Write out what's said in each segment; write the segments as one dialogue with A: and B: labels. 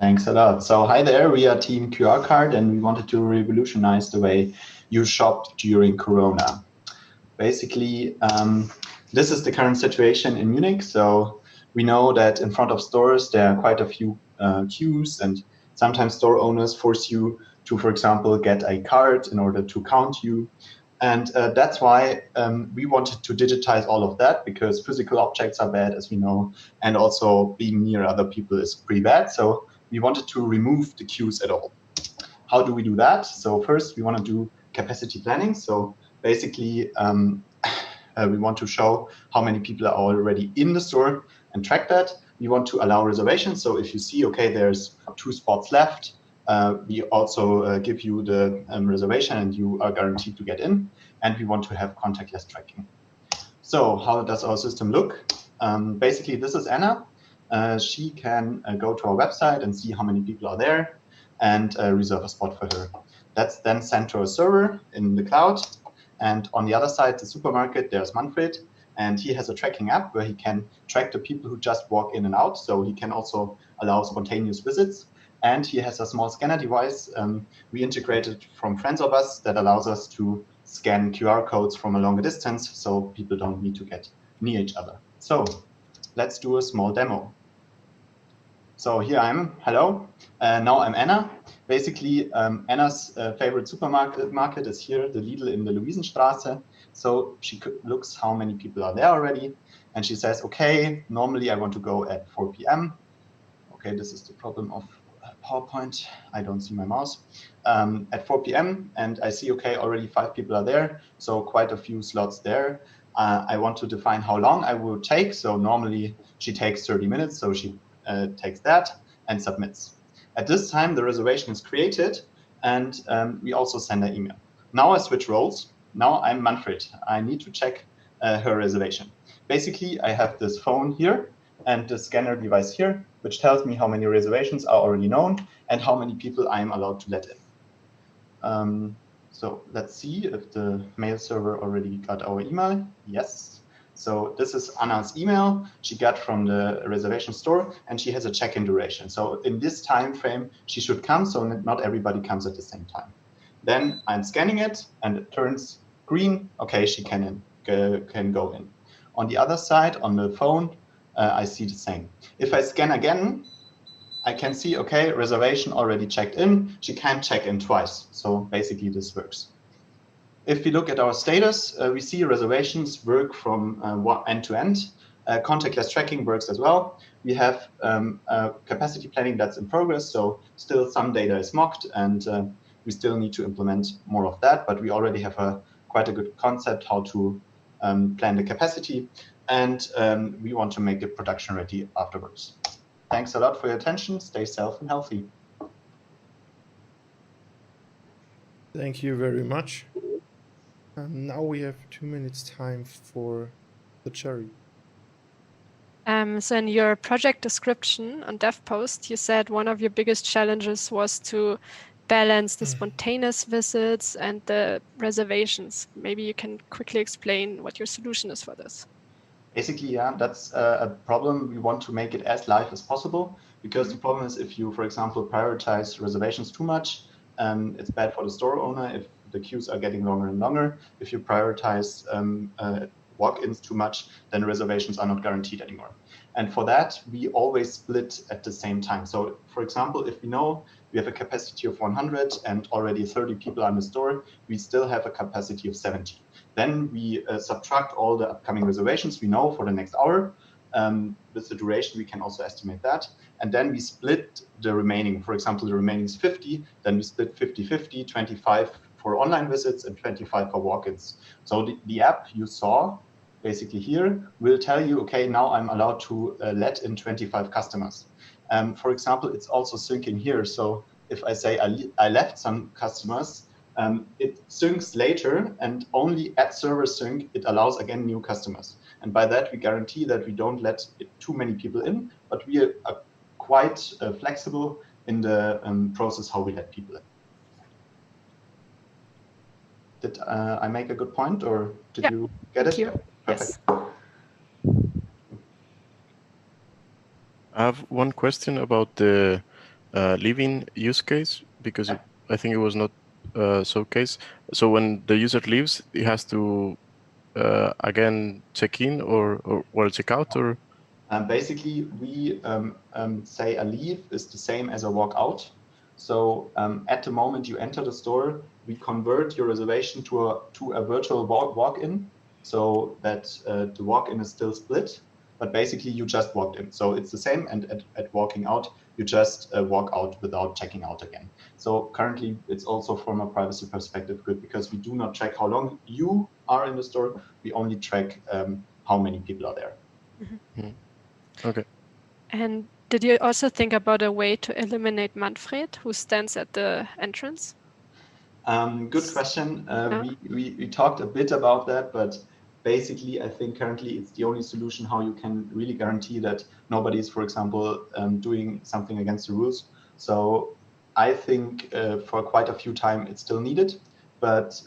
A: Thanks a lot. So hi there, we are Team QR Card and we wanted to revolutionize the way you shopped during Corona. Basically, this is the current situation in Munich. So we know that in front of stores, there are quite a few queues, and sometimes store owners force you to, for example, get a card in order to count you. And that's why we wanted to digitize all of that, because physical objects are bad, as we know, and also being near other people is pretty bad. So we wanted to remove the queues at all. How do we do that? So first, we want to do capacity planning. So basically, we want to show how many people are already in the store and track that. We want to allow reservations. So if you see, okay, there's 2 spots left, we also give you the reservation and you are guaranteed to get in. And we want to have contactless tracking. So how does our system look? Basically, this is Anna. She can go to our website and see how many people are there and reserve a spot for her. That's then sent to a server in the cloud. And on the other side, the supermarket, there's Manfred, and he has a tracking app where he can track the people who just walk in and out. So he can also allow spontaneous visits. And he has a small scanner device we integrated from Friends of Us that allows us to scan QR codes from a longer distance, so people don't need to get near each other. So let's do a small demo. So here I'm, hello. Now I'm Anna. Basically, Anna's favorite supermarket is here, the Lidl in the Luisenstraße. So she looks how many people are there already. And she says, okay, normally I want to go at 4 p.m. Okay, this is the problem of PowerPoint. I don't see my mouse. At 4 p.m. and I see, okay, already 5 people are there. So quite a few slots there. I want to define how long I will take. So normally she takes 30 minutes. So she takes that and submits. At this time, the reservation is created and we also send an email. Now I switch roles. Now I'm Manfred. I need to check her reservation. Basically, I have this phone here and the scanner device here, which tells me how many reservations are already known and how many people I am allowed to let in. So let's see if the mail server already got our email. Yes. So this is Anna's email she got from the reservation store, and she has a check-in duration. So in this time frame, she should come, so not everybody comes at the same time. Then I'm scanning it, and it turns green. Okay, she can go in. On the other side, on the phone, I see the same. If I scan again, I can see, okay, reservation already checked in. She can't check in twice. So basically this works. If we look at our status, we see reservations work from end to end. Contactless tracking works as well. We have capacity planning that's in progress, so still some data is mocked, and we still need to implement more of that, but we already have quite a good concept how to plan the capacity, and we want to make it production ready afterwards. Thanks a lot for your attention. Stay safe and healthy.
B: Thank you very much. Now we have 2 minutes time for the cherry.
C: So in your project description on DevPost, you said one of your biggest challenges was to balance the spontaneous visits and the reservations. Maybe you can quickly explain what your solution is for this.
A: Basically, yeah, that's a problem. We want to make it as live as possible, because the problem is if you, for example, prioritize reservations too much, it's bad for the store owner if the queues are getting longer and longer. If you prioritize walk-ins too much, then reservations are not guaranteed anymore. And for that, we always split at the same time. So for example, if we know we have a capacity of 100 and already 30 people are in the store, we still have a capacity of 70. Then we subtract all the upcoming reservations we know for the next hour. With the duration, we can also estimate that. And then we split the remaining. For example, the remaining is 50, then we split 50-50, 25 for online visits and 25 for walk-ins. So the app you saw basically here will tell you, okay, now I'm allowed to let in 25 customers. For example, it's also syncing here. So if I say I left some customers, it syncs later, and only at server sync, it allows again new customers. And by that, we guarantee that we don't let too many people in, but we are quite flexible in the process how we let people in. Did I make a good point, or did you get it?
C: Thank you.
A: Perfect.
C: Yes.
D: I have one question about the leaving use case, because I think it was not showcased. So when the user leaves, he has to again check in or well, check out, or
A: Basically, we say a leave is the same as a walk out. So at the moment you enter the store, we convert your reservation to a virtual walk-in, so that the walk-in is still split, but basically you just walked in. So it's the same, and at walking out, you just walk out without checking out again. So currently, it's also from a privacy perspective good, because we do not track how long you are in the store. We only track how many people are there.
D: okay.
C: And did you also think about a way to eliminate Manfred, who stands at the entrance?
A: Good question.
C: No?
A: We talked a bit about that, but basically, I think currently it's the only solution how you can really guarantee that nobody is, for example, doing something against the rules. So I think for quite a few time it's still needed, but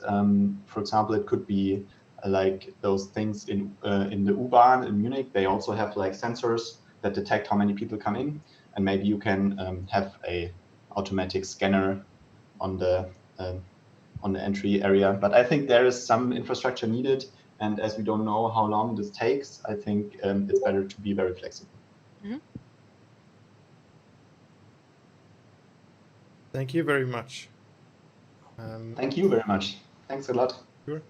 A: for example, it could be like those things in the U-Bahn in Munich. They also have like sensors that detect how many people come in, and maybe you can have a automatic scanner on the entry area. But I think there is some infrastructure needed, and as we don't know how long this takes, I think it's better to be very flexible.
B: Thank you very much.
A: Thank you very much. Thanks a lot.
B: Sure.